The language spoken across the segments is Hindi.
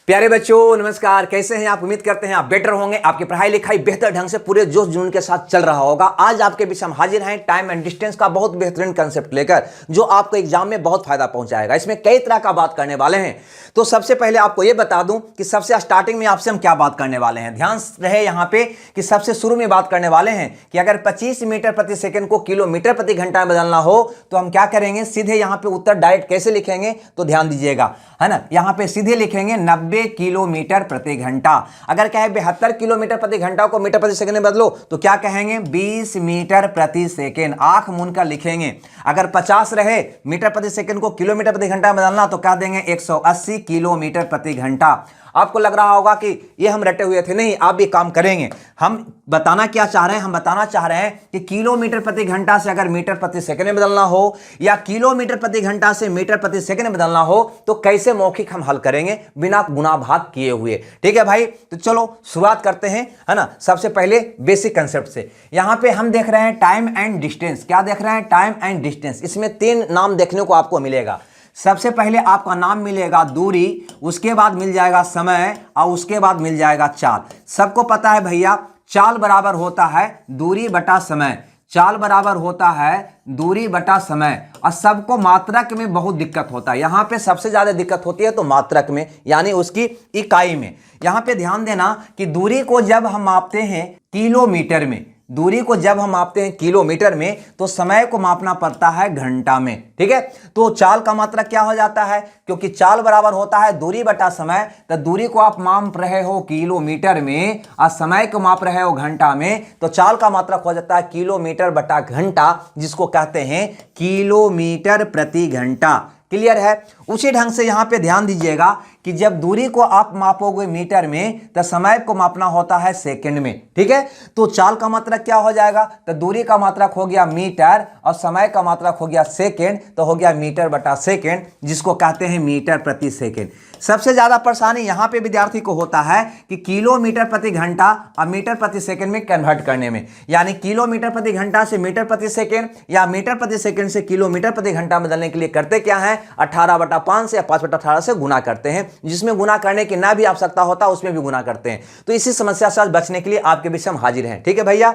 प्यारे बच्चों नमस्कार, कैसे हैं आप। उम्मीद करते हैं आप बेटर होंगे। आपकी पढ़ाई लिखाई बेहतर ढंग से पूरे जोश जुनून के साथ चल रहा होगा। आज आपके बीच हम हाजिर हैं टाइम एंड डिस्टेंस का बहुत बेहतरीन कंसेप्ट लेकर, जो आपको एग्जाम में बहुत फायदा पहुंचाएगा। इसमें कई तरह का बात करने वाले हैं। तो सबसे पहले आपको यह बता दूं कि सबसे स्टार्टिंग में आपसे हम क्या बात करने वाले हैं। ध्यान रहे यहां पे कि सबसे शुरू में बात करने वाले हैं कि अगर 25 मीटर प्रति सेकंड को किलोमीटर प्रति घंटा में बदलना हो तो हम क्या करेंगे, सीधे यहां पे उत्तर डायरेक्ट कैसे लिखेंगे, तो ध्यान दीजिएगा, है ना। यहां पे सीधे लिखेंगे 90 किलोमीटर प्रति घंटा। अगर कहे 72 किलोमीटर प्रति घंटा को मीटर प्रति सेकंड में बदलो तो क्या कहेंगे, 20 मीटर प्रति सेकंड। आंख मूंद कर लिखेंगे। अगर 50 रहे मीटर प्रति सेकंड को किलोमीटर प्रति घंटा में बदलना तो कह देंगे 180 किलोमीटर प्रति घंटा। आपको लग रहा होगा कि ये हम रटे हुए थे, नहीं, आप भी काम करेंगे। हम बताना क्या चाह रहे हैं, हम बताना चाह रहे हैं कि किलोमीटर प्रति घंटा से अगर मीटर प्रति सेकंड में बदलना हो या किलोमीटर प्रति घंटा से मीटर प्रति सेकंड में बदलना हो तो कैसे मौखिक हम हल करेंगे बिना गुणा भाग किए हुए। ठीक है भाई, तो चलो शुरुआत करते हैं, है ना। सबसे पहले बेसिक कंसेप्ट से। यहां पे हम देख रहे हैं टाइम एंड डिस्टेंस। क्या देख रहे हैं, टाइम एंड डिस्टेंस। इसमें 3 नाम देखने को आपको मिलेगा। सबसे पहले आपका नाम मिलेगा दूरी, उसके बाद मिल जाएगा समय और उसके बाद मिल जाएगा चाल। सबको पता है भैया, चाल बराबर होता है दूरी बटा समय। चाल बराबर होता है दूरी बटा समय। और सबको मात्रक में बहुत दिक्कत होता है। यहां पे सबसे ज्यादा दिक्कत होती है तो मात्रक में, यानी उसकी इकाई में। यहां पे ध्यान देना कि दूरी को जब हम मापते हैं किलोमीटर में, दूरी को जब हम मापते हैं किलोमीटर में तो समय को मापना पड़ता है घंटा में। ठीक है, तो चाल का मात्रक क्या हो जाता है, क्योंकि चाल बराबर होता है दूरी बटा समय, तो दूरी को आप माप रहे हो किलोमीटर में और समय को माप रहे हो घंटा में, तो चाल का मात्रक हो जाता है किलोमीटर बटा घंटा, जिसको कहते हैं किलोमीटर प्रति घंटा। क्लियर है। उसी ढंग से यहां पे ध्यान दीजिएगा कि जब दूरी को आप मापोगे मीटर में तो समय को मापना होता है सेकंड में। ठीक है, तो चाल का मात्रक क्या हो जाएगा, तो दूरी का मात्रक हो गया मीटर और समय का मात्रक हो गया सेकंड, तो हो गया मीटर बटा सेकंड, जिसको कहते हैं मीटर प्रति सेकंड। सबसे ज्यादा परेशानी यहां पे विद्यार्थी को होता है कि किलोमीटर प्रति घंटा और मीटर प्रति सेकंड में कन्वर्ट करने में, यानी किलोमीटर प्रति घंटा से मीटर प्रति सेकंड या मीटर प्रति सेकंड से किलोमीटर प्रति घंटा बदलने के लिए करते क्या है, 18/5 से या 5/18 से गुना करते हैं। जिसमें गुना करने की ना भी आवश्यकता होता उसमें भी गुना करते हैं। तो इसी समस्या से बचने के लिए आपके बीच हम हाजिर हैं। ठीक है भैया,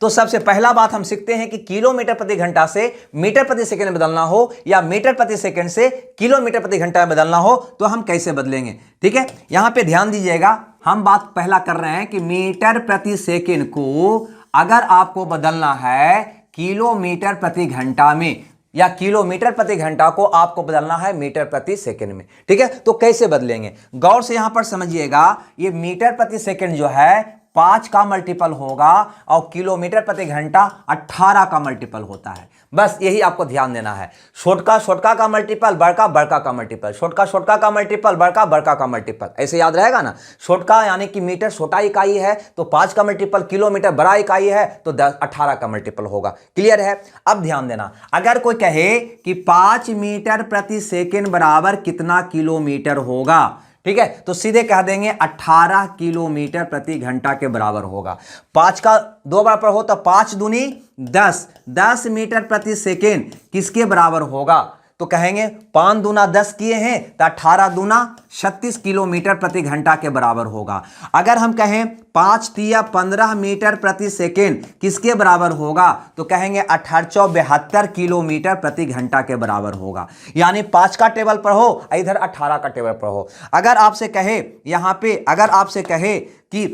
तो सबसे पहला बात हम सीखते हैं कि किलोमीटर प्रति घंटा से मीटर प्रति सेकंड में बदलना हो या मीटर प्रति सेकंड से किलोमीटर प्रति घंटा में बदलना हो तो हम कैसे बदलेंगे। ठीक है, यहां पे ध्यान दीजिएगा, हम बात पहला कर रहे हैं कि मीटर प्रति सेकंड को अगर आपको बदलना है किलोमीटर प्रति घंटा में या किलोमीटर प्रति घंटा को आपको बदलना है मीटर प्रति सेकंड में। ठीक है, तो कैसे बदलेंगे, गौर से यहां पर समझिएगा। ये मीटर प्रति सेकंड जो है 5 का मल्टीपल होगा और किलोमीटर प्रति घंटा 18 का मल्टीपल होता है। बस यही आपको ध्यान देना है। छोटका का मल्टीपल बड़का का मल्टीपल, छोटका का मल्टीपल बड़का का मल्टीपल, ऐसे याद रहेगा ना। छोटका यानी कि मीटर छोटा इकाई है तो 5 का मल्टीपल, किलोमीटर बड़ा इकाई है तो 18 का मल्टीपल होगा। क्लियर है। अब ध्यान देना, अगर कोई कहे कि 5 मीटर प्रति सेकेंड बराबर कितना किलोमीटर होगा, ठीक है, तो सीधे कह देंगे 18 किलोमीटर प्रति घंटा के बराबर होगा। 5 का 2 बराबर हो तो 5 दूनी 10 मीटर प्रति सेकेंड किसके बराबर होगा, तो कहेंगे 5 दूना 10 किए हैं तो 18 दूना 36 किलोमीटर प्रति घंटा के बराबर होगा। अगर हम कहें 5 तिया 15 मीटर प्रति सेकेंड किसके बराबर होगा, तो कहेंगे 1872 किलोमीटर प्रति घंटा के बराबर होगा। यानी 5 का टेबल पर हो, इधर 18 का टेबल पर हो। अगर आपसे कहे यहां पे, अगर आपसे कहे कि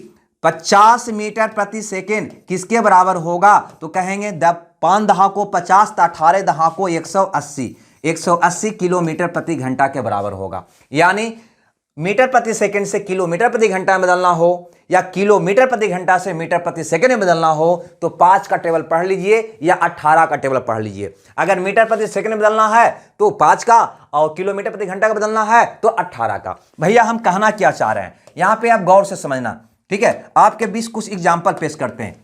50 मीटर प्रति सेकेंड किसके बराबर होगा, तो कहेंगे 5 दहा को 50 तो 18 दहा को 180 किलोमीटर प्रति घंटा के बराबर होगा। यानी मीटर प्रति सेकंड से किलोमीटर प्रति घंटा में बदलना हो या किलोमीटर प्रति घंटा से मीटर प्रति सेकंड में बदलना हो तो 5 का टेबल पढ़ लीजिए या 18 का टेबल पढ़ लीजिए। अगर मीटर प्रति सेकंड में बदलना है तो 5 का और किलोमीटर प्रति घंटा का बदलना है तो 18 का। भैया हम कहना क्या चाह रहे हैं यहां पे, आप गौर से समझना। ठीक है, आपके बीच कुछ एग्जाम्पल पेश करते हैं।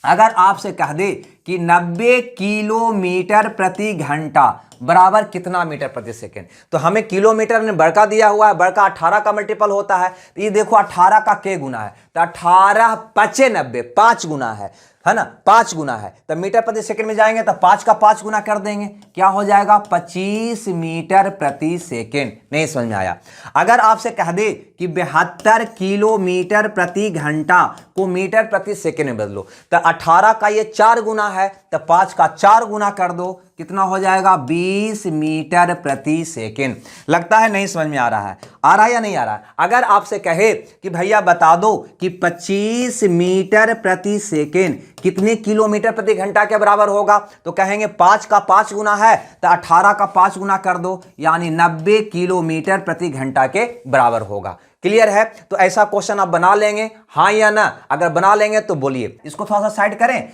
अगर आपसे कह दे कि 90 किलोमीटर प्रति घंटा बराबर कितना मीटर प्रति सेकंड, तो हमें किलोमीटर ने बड़का दिया हुआ है, बड़का 18 का मल्टीपल होता है। तो ये देखो 18 का के गुना है तो 18 × 5 = 90, 5 गुना है। है ना, 5 गुना है, तब मीटर प्रति सेकंड में जाएंगे तो 5 का 5 गुना कर देंगे, क्या हो जाएगा 25 मीटर प्रति सेकंड। नहीं समझ में आया? अगर आपसे कह दे कि 72 किलोमीटर प्रति घंटा को मीटर प्रति सेकंड में बदलो, तो 18 का ये 4 गुना है, तो 5 का 4 गुना कर दो, कितना हो जाएगा 20 मीटर प्रति सेकंड। लगता है नहीं समझ में आ रहा है? आ रहा है या नहीं आ रहा है? अगर आपसे कहे कि भैया बता दो कि 25 मीटर प्रति सेकंड कितने किलोमीटर प्रति घंटा के बराबर होगा, तो कहेंगे 5 का 5 गुना है, तो 18 का 5 गुना कर दो, यानी 90 किलोमीटर प्रति घंटा के बराबर होगा। क्लियर है? तो ऐसा क्वेश्चन आप बना लेंगे, हाँ या ना? अगर बना लेंगे तो बोलिए। इसको थोड़ा सा साइड करें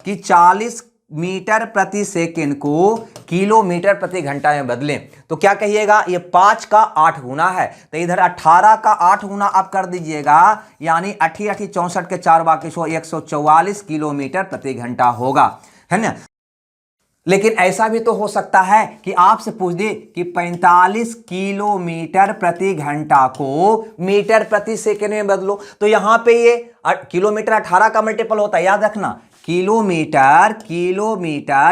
कि 40 मीटर प्रति सेकंड को किलोमीटर प्रति घंटा में बदलें, तो क्या कहिएगा, ये 5 का 8 गुना है, तो इधर 18 का 8 गुना आप कर दीजिएगा, यानी 8 8 64 के 4 बाकी 144 किलोमीटर प्रति घंटा होगा, है ना। लेकिन ऐसा भी तो हो सकता है कि आपसे पूछ दे कि 45 किलोमीटर प्रति घंटा को मीटर प्रति सेकंड में बदलो, तो यहां पे ये किलोमीटर 18 का मल्टीपल होता है, याद रखना। किलोमीटर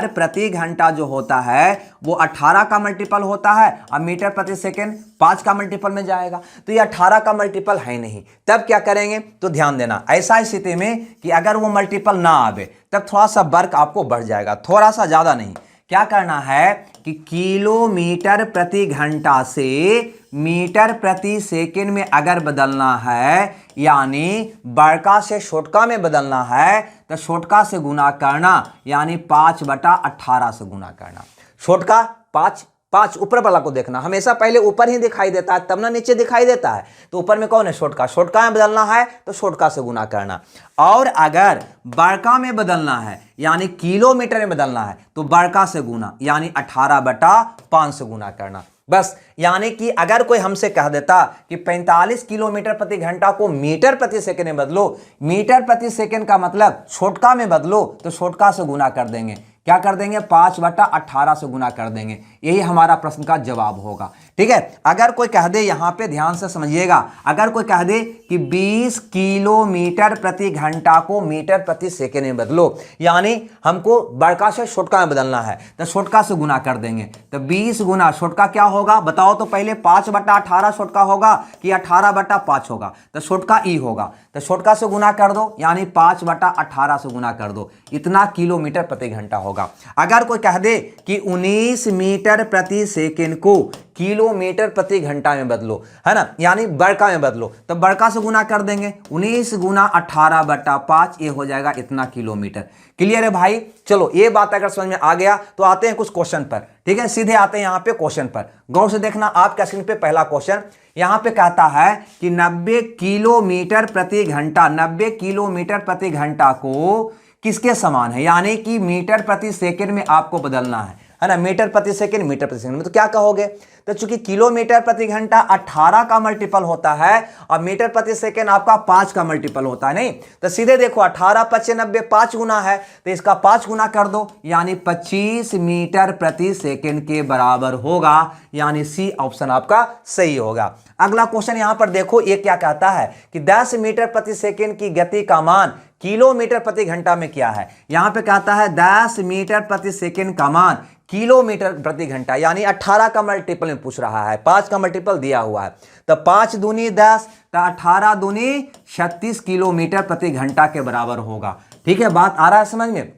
प्रति घंटा जो होता है वो 18 का मल्टीपल होता है, और मीटर प्रति सेकंड 5 का मल्टीपल में जाएगा, तो ये 18 का मल्टीपल है नहीं। तब क्या करेंगे, तो ध्यान देना, ऐसा स्थिति में कि अगर वो मल्टीपल ना आवे तब थोड़ा सा वर्क आपको बढ़ जाएगा, थोड़ा सा ज्यादा नहीं। क्या करना है कि किलोमीटर प्रति घंटा से मीटर प्रति सेकंड में अगर बदलना है, यानी बड़का से छोटका में बदलना है, तो छोटका से गुना करना, यानी 5/18 से गुना करना। छोटका 5 ऊपर वाला को देखना, हमेशा पहले ऊपर ही दिखाई देता है तब ना नीचे दिखाई देता है, तो ऊपर में कौन है, छोटका। छोटका में बदलना है तो छोटका से गुना करना, और अगर बड़का में बदलना है यानी किलोमीटर में बदलना है तो बड़का से गुना, यानी 18/5 से गुना करना। बस, यानी कि अगर कोई हमसे कह देता कि 45 किलोमीटर प्रति घंटा को मीटर प्रति सेकंड में बदलो, मीटर प्रति सेकंड का मतलब छोटका में बदलो, तो छोटका से गुना कर देंगे, क्या कर देंगे 5/18 से गुना कर देंगे। यही हमारा प्रश्न का जवाब होगा। ठीक है, अगर कोई कह दे, यहां पे ध्यान से समझिएगा, अगर कोई कह दे कि 20 किलोमीटर प्रति घंटा को मीटर प्रति सेकंड में बदलो, यानी हमको बड़का से छोटका में बदलना है, तो छोटका से गुना कर देंगे, तो 20 गुना छोटका क्या होगा बताओ तो पहले, 5/18 छोटका होगा कि 18/5 होगा, तो छोटका ई होगा, तो छोटका से गुना कर दो, यानी 5/18 से गुना कर दो, इतना किलोमीटर प्रति घंटा होगा। अगर कोई कह दे कि 19 मीटर प्रति सेकंड को किलोमीटर प्रति घंटा में बदलो, है ना, यानी बड़का में बदलो, तो बड़का से गुना कर देंगे, 19 गुना 18/5, ये हो जाएगा इतना किलोमीटर। क्लियर है भाई? चलो, ये बात अगर समझ में आ गया तो आते हैं कुछ क्वेश्चन पर। ठीक है, सीधे आते हैं यहां पे क्वेश्चन पर, गौर से देखना आपका स्क्रीन पे पहला क्वेश्चन। यहां पे कहता है कि 90 किलोमीटर प्रति घंटा, 90 किलोमीटर प्रति घंटा को किसके समान है, यानी कि मीटर प्रति सेकंड में आपको बदलना है ना, मीटर प्रति सेकंड मीटर प्रति सेकंड में, तो क्या कहोगे, तो चूंकि किलोमीटर प्रति घंटा 18 का मल्टीपल होता है और मीटर प्रति सेकंड आपका 5 का मल्टीपल होता है, नहीं, तो सीधे देखो 18 × 90 5 गुना है, तो इसका 5 गुना कर दो, यानी 25 मीटर प्रति सेकंड के बराबर होगा, यानी सी ऑप्शन आपका सही होगा। अगला क्वेश्चन यहां पर देखो, ये क्या कहता है कि 10 मीटर प्रति सेकंड की गति का मान किलोमीटर प्रति घंटा में क्या है। यहां पे कहता है 10 मीटर प्रति सेकंड का मान किलोमीटर प्रति घंटा, यानी 18 का मल्टीपल में पूछ रहा है, 5 का मल्टीपल दिया हुआ है, तो 5 दूनी 10, तो 18 दूनी 36 किलोमीटर प्रति घंटा के बराबर होगा। ठीक है, बात आ रहा है समझ में?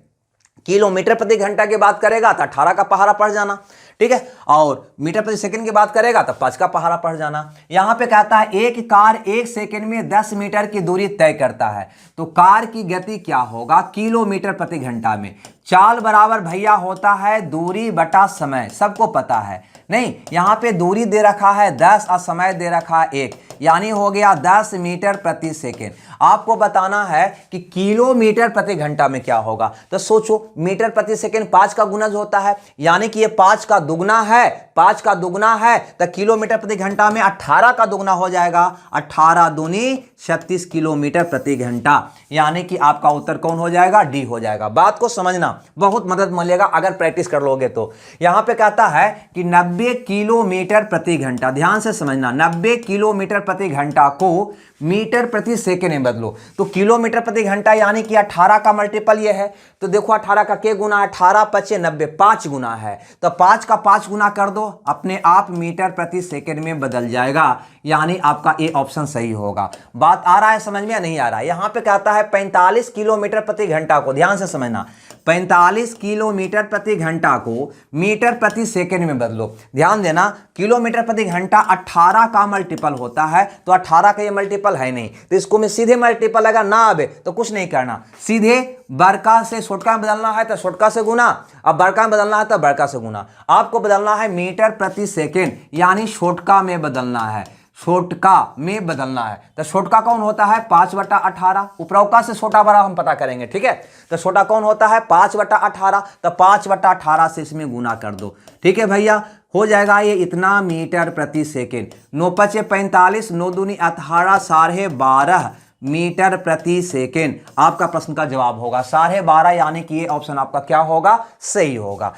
किलोमीटर प्रति घंटा की बात करेगा तो 18 का पहाड़ा पड़ जाना, ठीक है, और मीटर प्रति सेकंड की बात करेगा तो 5 का पहाड़ा पड़ जाना। यहां पे कहता है एक कार 1 सेकंड में 10 मीटर की दूरी तय करता है, तो कार की गति क्या होगा किलोमीटर प्रति घंटा में। चाल बराबर भैया होता है दूरी बटा समय, सबको पता है, नहीं, यहां पे दूरी दे रखा है 10 और समय दे रखा है 1, यानी हो गया 10 मीटर प्रति सेकंड। आपको बताना है कि किलोमीटर प्रति घंटा में क्या होगा, तो सोचो, मीटर प्रति सेकंड 5 का गुणज होता है, यानी कि ये 5 का दुगना है, 5 का दुगना है, तो किलोमीटर प्रति घंटा में 18 का दुगना हो जाएगा, 18 दूनी 36 किलोमीटर प्रति घंटा, यानी कि आपका उत्तर कौन हो जाएगा, डी हो जाएगा। बात को समझना, बहुत मदद मिलेगा अगर प्रैक्टिस कर लोगे तो। यहां पे कहता है कि 90 किलोमीटर प्रति घंटा, ध्यान से समझना, 90 किलोमीटर प्रति घंटा को मीटर प्रति सेकेंड में बदलो। तो किलोमीटर प्रति घंटा यानी कि 18 का मल्टीपल ये है। तो देखो 18 का के गुना, 18 पचे 90, 5 गुना है। तो 5 का 5 गुना कर दो, अपने आप मीटर प्रति सेकेंड में बदल जाएगा, यानी आपका ए ऑप्शन सही होगा। बात आ रहा है समझ में या नहीं आ रहा है? यहां पे कहता है 45 किलोमीटर प्रति घंटा को, ध्यान से समझना, 45 किलोमीटर प्रति घंटा को मीटर प्रति सेकेंड में बदलो। ध्यान देना, किलोमीटर प्रति घंटा 18 का मल्टीपल होता है, तो 18 का ये मल्टीपल है नहीं, तो इसको मैं सीधे मल्टीपल अगर ना आवे तो कुछ नहीं करना, सीधे बड़का से छोटका में बदलना है तो छोटका से गुना, अब बड़का में बदलना है तो बड़का से गुना। आपको बदलना है मीटर प्रति सेकेंड, यानी छोटका में बदलना है, छोटका में बदलना है। तो छोटका कौन होता है? 5/18। उपरौका से छोटा बड़ा हम पता करेंगे, ठीक है? तो छोटा कौन होता है? 5/18। तो 5/18 से इसमें गुना कर दो, ठीक है भैया, हो जाएगा ये इतना मीटर प्रति सेकेंड। 9 पचे 45, 9 दूनी 18, 12.5 मीटर प्रति सेकेंड आपका प्रश्न का जवाब होगा 12.5, यानी कि ये ऑप्शन आपका क्या होगा? सही होगा।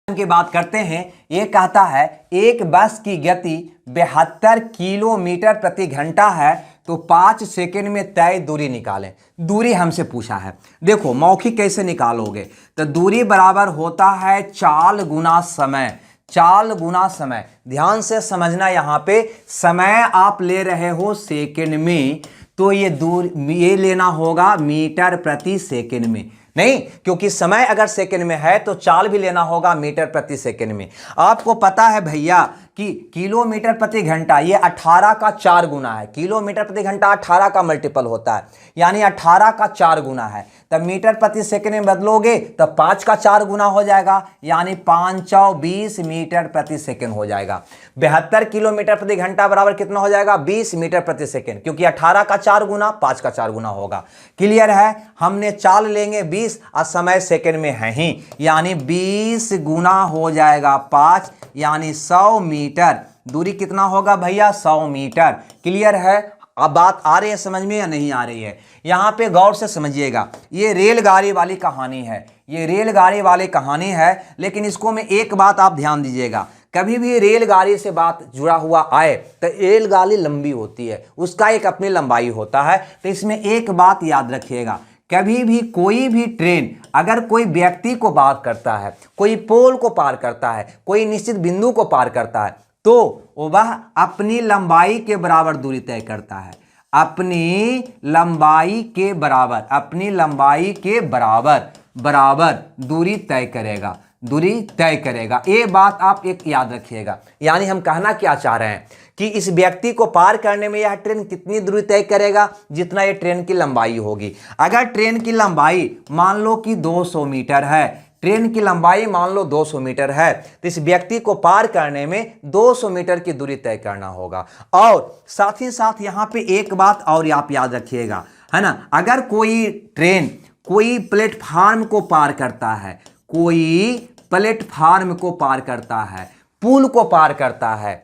की बात करते हैं, ये कहता है एक बस की गति 72 किलोमीटर प्रति घंटा है, तो 5 सेकेंड में तय दूरी निकालें। दूरी हमसे पूछा है, देखो मौखिक कैसे निकालोगे? तो दूरी बराबर होता है चाल गुना समय, चाल गुना समय। ध्यान से समझना, यहां पे समय आप ले रहे हो सेकेंड में, तो ये लेना होगा मीटर प्रति सेकेंड में, नहीं, क्योंकि समय अगर सेकंड में है तो चाल भी लेना होगा मीटर प्रति सेकंड में। आपको पता है भैया कि किलोमीटर प्रति घंटा ये 18 का 4 गुना है, किलोमीटर प्रति घंटा 18 का मल्टीपल होता है, यानी 18 का 4 गुना है। तब मीटर प्रति सेकंड में बदलोगे तब 5 का 4 गुना हो जाएगा, यानी 5×20 मीटर प्रति सेकंड हो जाएगा। 72 किलोमीटर प्रति घंटा बराबर कितना हो जाएगा? 20 मीटर प्रति सेकंड, क्योंकि 18 का 4 गुना 5 का 4 गुना होगा। क्लियर है? हमने चाल लेंगे 20 और समय सेकंड में है ही, यानी 20 गुना हो जाएगा 5, यानी 100 मीटर। दूरी कितना होगा भैया? 100 मीटर। क्लियर है? अब बात आ रही है समझ में या नहीं आ रही है? यहां पे गौर से समझिएगा, ये रेलगाड़ी वाली कहानी है, ये रेलगाड़ी वाली कहानी है, लेकिन इसको में एक बात आप ध्यान दीजिएगा, कभी भी रेलगाड़ी से बात जुड़ा हुआ आए तो रेलगाड़ी लंबी होती है, उसका एक अपनी लंबाई होता है। तो इसमें एक बात याद रखिएगा, कभी भी कोई भी ट्रेन अगर कोई व्यक्ति को पार करता है, कोई पोल को पार करता है, कोई निश्चित बिंदु को पार करता है, तो वह अपनी लंबाई के बराबर दूरी तय करता है, अपनी लंबाई के बराबर, अपनी लंबाई के बराबर दूरी तय करेगा, दूरी तय करेगा। ये बात आप एक याद रखिएगा। यानी हम कहना क्या चाह रहे हैं कि इस व्यक्ति को पार करने में यह ट्रेन कितनी दूरी तय करेगा? जितना ये ट्रेन की लंबाई होगी। अगर ट्रेन की लंबाई मान लो कि 200 मीटर है, ट्रेन की लंबाई मान लो 200 मीटर है, तो इस व्यक्ति को पार करने में 200 मीटर की दूरी तय करना होगा। और साथ ही साथ यहां पे एक बात और आप याद रखिएगा, है ना, अगर कोई ट्रेन कोई प्लेटफार्म को पार करता है, कोई प्लेटफार्म को पार करता है, पुल को पार करता है,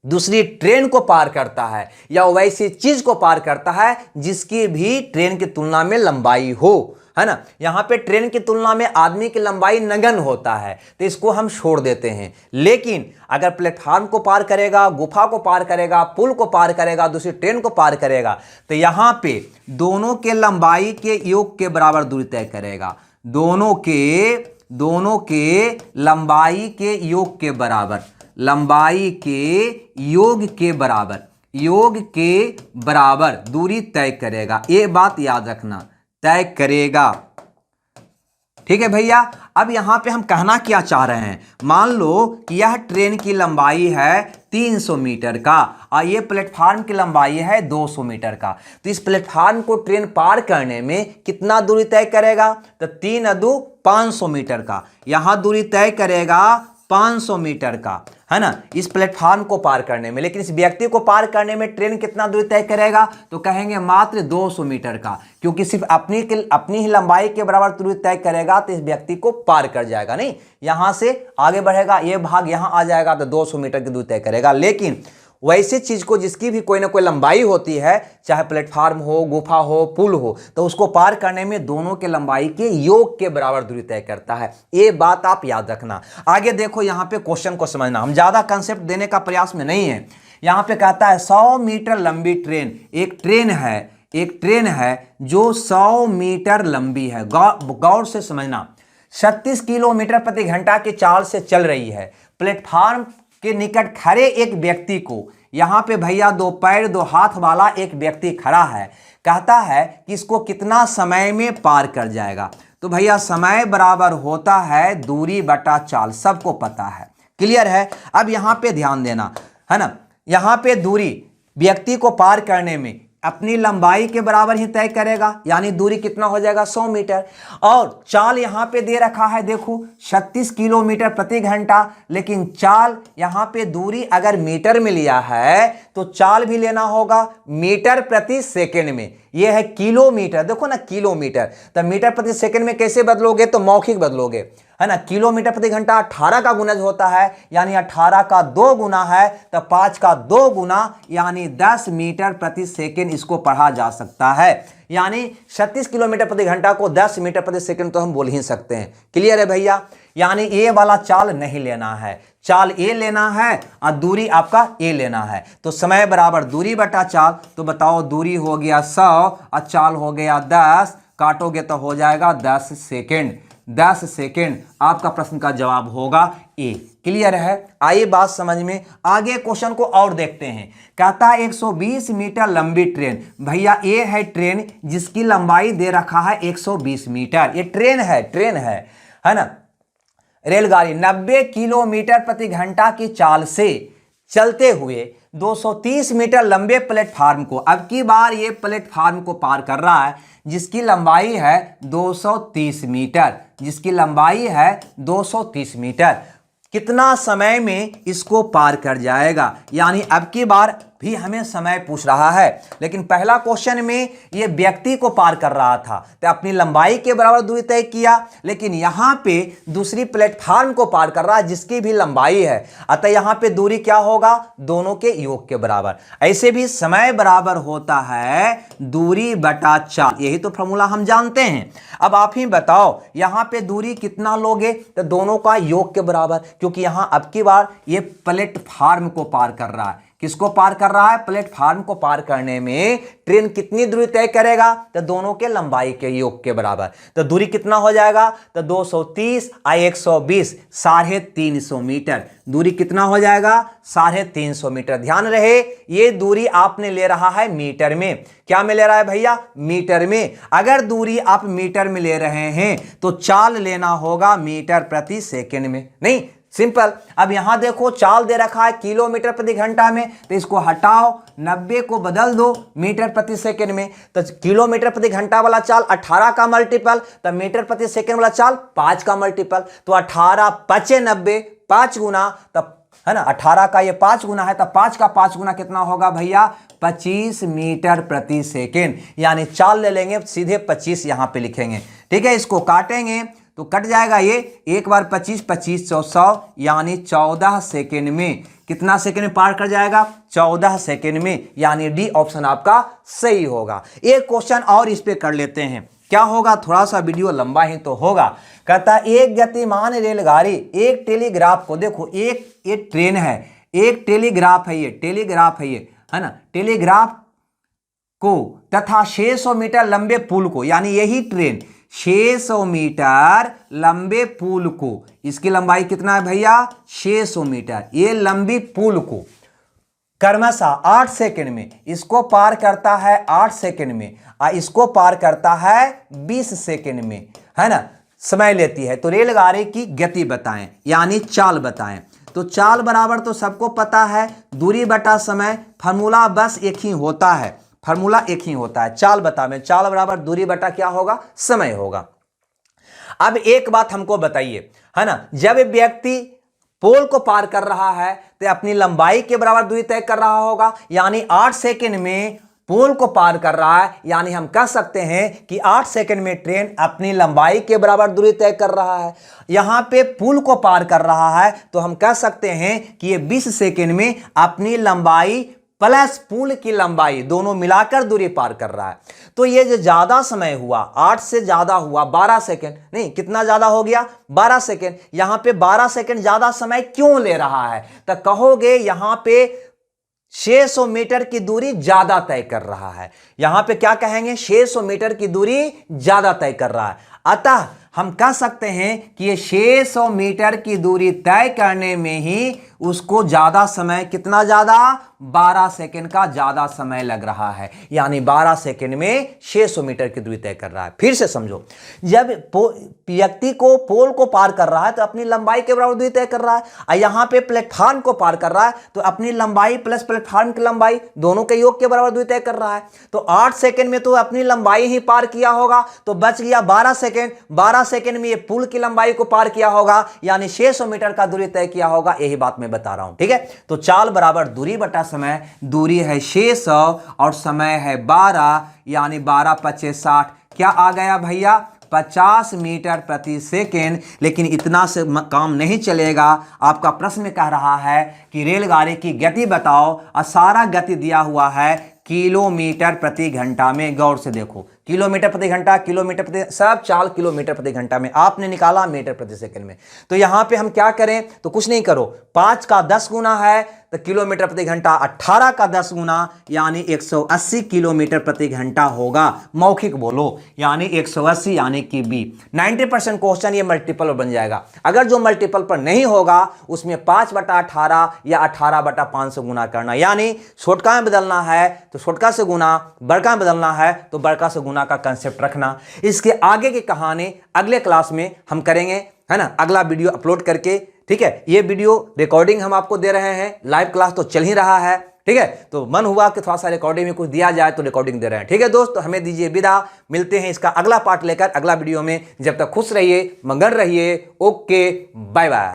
दूसरी ट्रेन को पार करता है, या वैसी चीज को पार करता है जिसकी भी ट्रेन की तुलना में लंबाई हो, है ना। यहां पे ट्रेन की तुलना में आदमी की लंबाई नगण्य होता है, तो इसको हम छोड़ देते हैं। लेकिन अगर प्लेटफार्म को पार करेगा, गुफा को पार करेगा, पुल को पार करेगा, दूसरी ट्रेन को पार करेगा, तो यहां पे दोनों के लंबाई के योग के बराबर दूरी तय करेगा, दोनों के लंबाई के योग के बराबर, लंबाई के योग के बराबर दूरी तय करेगा। ये बात याद रखना, तय करेगा। ठीक है भैया। अब यहां पे हम कहना क्या चाह रहे हैं, मान लो कि यह ट्रेन की लंबाई है 300 मीटर का और ये प्लेटफार्म की लंबाई है 200 मीटर का, तो इस प्लेटफार्म को ट्रेन पार करने में कितना दूरी तय करेगा? तो 3 × 2 500 मीटर का, यहां दूरी तय करेगा 500 मीटर का, है ना, इस प्लेटफार्म को पार करने में। लेकिन इस व्यक्ति को पार करने में ट्रेन कितना दूरी तय करेगा? तो कहेंगे मात्र 200 मीटर का, क्योंकि सिर्फ अपनी ही लंबाई के बराबर दूरी तय करेगा तो इस व्यक्ति को पार कर जाएगा। नहीं, यहां से आगे बढ़ेगा, ये भाग यहां आ जाएगा तो 200 मीटर की दूरी तय करेगा। लेकिन वैसी चीज को जिसकी भी कोई ना कोई लंबाई होती है, चाहे प्लेटफार्म हो, गुफा हो, पुल हो, तो उसको पार करने में दोनों के लंबाई के योग के बराबर दूरी तय करता है। ये बात आप याद रखना। आगे देखो, यहां पे क्वेश्चन को समझना, हम ज्यादा कंसेप्ट देने का प्रयास में नहीं है। यहां पे कहता है 100 मीटर लंबी ट्रेन, एक ट्रेन है जो 100 मीटर लंबी है। गौर से समझना, 36 किलोमीटर प्रति घंटा की चाल से चल रही है। प्लेटफार्म के निकट खड़े एक व्यक्ति को, यहां पे भैया 2 पैर 2 हाथ वाला एक व्यक्ति खड़ा है, कहता है कि इसको कितना समय में पार कर जाएगा। तो भैया समय बराबर होता है दूरी बटा चाल, सबको पता है, क्लियर है। अब यहां पे ध्यान देना है ना, यहां पे दूरी व्यक्ति को पार करने में अपनी लंबाई के बराबर ही तय करेगा, यानी दूरी कितना हो जाएगा 100 मीटर। और चाल यहां पे दे रखा है, देखो 36 किलोमीटर प्रति घंटा, लेकिन चाल यहां पे दूरी अगर मीटर में लिया है तो चाल भी लेना होगा मीटर प्रति सेकंड में। यह है किलोमीटर, देखो ना किलोमीटर, तो मीटर प्रति सेकंड में कैसे बदलोगे, तो मौखिक बदलोगे, है ना। किलोमीटर प्रति घंटा 18 का गुणज होता है, यानी 18 का 2 गुना है, तो 5 का 2 गुना यानी 10 मीटर प्रति सेकंड इसको पढ़ा जा सकता है। यानी 36 किलोमीटर प्रति घंटा को 10 मीटर प्रति सेकंड तो हम बोल ही सकते हैं, क्लियर है भैया। यानी ये वाला चाल नहीं लेना है, चाल ए लेना है और दूरी आपका ए लेना है। तो समय बराबर दूरी बटा चाल, तो बताओ दूरी हो गया 100 और चाल हो गया 10, काटोगे तो हो जाएगा 10 सेकेंड। 10 सेकेंड आपका प्रश्न का जवाब होगा ए, क्लियर है। आइए बात समझ में, आगे क्वेश्चन को और देखते हैं। कहता है 120 मीटर लंबी ट्रेन, भैया ये है ट्रेन जिसकी लंबाई दे रखा है 120 मीटर। ये ट्रेन है ना, रेलगाड़ी 90 किलोमीटर प्रति घंटा की चाल से चलते हुए 230 मीटर लंबे प्लेटफार्म को, अब की बार ये प्लेटफार्म को पार कर रहा है जिसकी लंबाई है 230 मीटर, जिसकी लंबाई है 230 मीटर। कितना समय में इसको पार कर जाएगा, यानी अब की बार भी हमें समय पूछ रहा है, लेकिन पहला क्वेश्चन में ये व्यक्ति को पार कर रहा था तो अपनी लंबाई के बराबर दूरी तय किया, लेकिन यहां पे दूसरी प्लेटफार्म को पार कर रहा है जिसकी भी लंबाई है, अतः यहां पे दूरी क्या होगा, दोनों के योग के बराबर। ऐसे भी समय बराबर होता है दूरी बटा चाल, यही तो फॉर्मूला हम जानते हैं। अब आप ही बताओ यहां पे दूरी कितना लोगे, तो दोनों का योग के बराबर, क्योंकि यहां अब की बार ये प्लेटफार्म को पार कर रहा है। किसको पार कर रहा है, प्लेटफार्म को पार करने में ट्रेन कितनी दूरी तय करेगा, तो दोनों के लंबाई के योग के बराबर। तो दूरी कितना हो जाएगा, तो 230 और 120 350 मीटर। दूरी कितना हो जाएगा, 350 मीटर। ध्यान रहे ये दूरी आपने ले रहा है मीटर में। क्या में ले रहा है भैया, मीटर में। अगर दूरी आप मीटर में ले रहे हैं तो चाल लेना होगा मीटर प्रति सेकंड में, नहीं सिंपल। अब यहां देखो चाल दे रखा है किलोमीटर प्रति घंटा में, तो इसको हटाओ, 90 को बदल दो मीटर प्रति सेकंड में, तो किलोमीटर प्रति घंटा वाला चाल 18 का मल्टीपल, तो मीटर प्रति सेकंड वाला चाल 5 का मल्टीपल, तो 18 5 90, 5 गुना, तब है ना 18 का ये 5 गुना है, तब 5 का 5 गुना कितना होगा भैया, 25 मीटर प्रति सेकेंड। यानी चाल ले लेंगे सीधे 25 यहां पे लिखेंगे, ठीक है। इसको काटेंगे तो कट जाएगा ये, एक बार 25 25 100, यानी 14 सेकेंड में। कितना सेकेंड में पार कर जाएगा, 14 सेकेंड में, यानी डी ऑप्शन आपका सही होगा। एक क्वेश्चन और इस पे कर लेते हैं, क्या होगा, थोड़ा सा वीडियो लंबा ही तो होगा। कहता है एक गतिमान रेलगाड़ी एक टेलीग्राफ को, देखो एक ट्रेन है, एक टेलीग्राफ है ये, है ना, टेलीग्राफ को तथा 600 मीटर लंबे पुल को, यानी यही ट्रेन 600 मीटर लंबे पुल को, इसकी लंबाई कितना है भैया, 600 मीटर, ये लंबी पुल को क्रमशः 8 सेकंड में, इसको पार करता है 8 सेकंड में, और इसको पार करता है 20 सेकंड में, है ना, समय लेती है। तो रेलगाड़ी की गति बताएं, यानी चाल बताएं। तो चाल बराबर तो सबको पता है, दूरी बटा समय, फार्मूला बस एक ही होता है, चाल बताएं, चाल बराबर दूरी बटा क्या होगा, समय होगा। अब एक बात हमको बताइए, है ना, जब व्यक्ति पोल को पार कर रहा है तो अपनी लंबाई के बराबर दूरी तय कर रहा होगा, यानी 8 सेकंड में पोल को पार कर रहा है, यानी हम कह सकते हैं कि 8 सेकंड में ट्रेन अपनी लंबाई के बराबर दूरी तय कर रहा है। यहां पे पुल को पार कर रहा है तो हम कह सकते हैं कि ये 20 सेकंड में अपनी लंबाई प्लस पुल की लंबाई दोनों मिलाकर दूरी पार कर रहा है। तो ये जो ज्यादा समय हुआ, 8 से ज्यादा हुआ 12 सेकंड, नहीं कितना ज्यादा हो गया 12 सेकंड। यहां पे 12 सेकंड ज्यादा समय क्यों ले रहा है, तो कहोगे यहां पे 600 मीटर की दूरी ज्यादा तय कर रहा है। यहां पे क्या कहेंगे, 600 मीटर की दूरी ज्यादा तय कर रहा है। अतः हम कह सकते हैं कि ये 600 मीटर की दूरी तय करने में ही उसको ज्यादा समय, कितना ज्यादा, 12 सेकंड का ज्यादा समय लग रहा है, यानी 12 सेकंड में 600 मीटर की दूरी तय कर रहा है। फिर से समझो, जब व्यक्ति को पोल को पार कर रहा है तो अपनी लंबाई के बराबर दूरी तय कर रहा है, और यहां पे प्लेटफॉर्म को पार कर रहा है तो अपनी लंबाई प्लस प्लेटफॉर्म की लंबाई दोनों के योग के बराबर दूरी तय कर रहा है। तो 8 सेकंड में तो अपनी लंबाई ही पार किया होगा, तो बच गया 12 सेकंड। 12 सेकंड में ये पुल की लंबाई को पार किया होगा, यानी 600 मीटर का दूरी तय किया होगा। यही बात मैं बता रहा हूं, ठीक है। तो चाल बराबर दूरी बटा समय, दूरी है 600 और समय है 12, यानी 12 25 60। क्या आ गया भैया, 50 मीटर प्रति सेकेंड। लेकिन इतना से काम नहीं चलेगा। आपका प्रश्न कह रहा है कि रेलगाड़ी की गति बताओ, और सारा गति दिया हुआ है किलोमीटर प्रति घंटा में। गौर से देखो, किलोमीटर प्रति घंटा, किलोमीटर प्रति, सब चाल किलोमीटर प्रति घंटा में, आपने निकाला मीटर प्रति सेकंड में। तो यहां पे हम क्या करें, तो कुछ नहीं करो, 5 का 10 गुना है तो किलोमीटर प्रति घंटा, 18 का 10 गुना यानी 180 किलोमीटर प्रति घंटा होगा। मौखिक बोलो, यानी 180 यानी कि बी। 90% क्वेश्चन ये मल्टीपल बन जाएगा। अगर जो मल्टीपल पर नहीं होगा उसमें 5/18 या 18/5 से गुना करना, यानी छोटका में बदलना है तो छोटका से गुना, बड़का में बदलना है तो बड़का से गुना का कंसेप्ट रखना। इसके आगे की कहानी अगले क्लास में हम करेंगे, है ना, अगला वीडियो अपलोड करके, ठीक है। ये वीडियो रिकॉर्डिंग हम आपको दे रहे हैं, लाइव क्लास तो चल ही रहा है, ठीक है। तो मन हुआ कि थोड़ा सा रिकॉर्डिंग में कुछ दिया जाए तो रिकॉर्डिंग दे रहे हैं, ठीक है दोस्त। तो हमें दीजिए विदा, मिलते हैं इसका अगला पार्ट लेकर अगला वीडियो में। जब तक खुश रहिए, मगन रहिए। Okay, bye bye.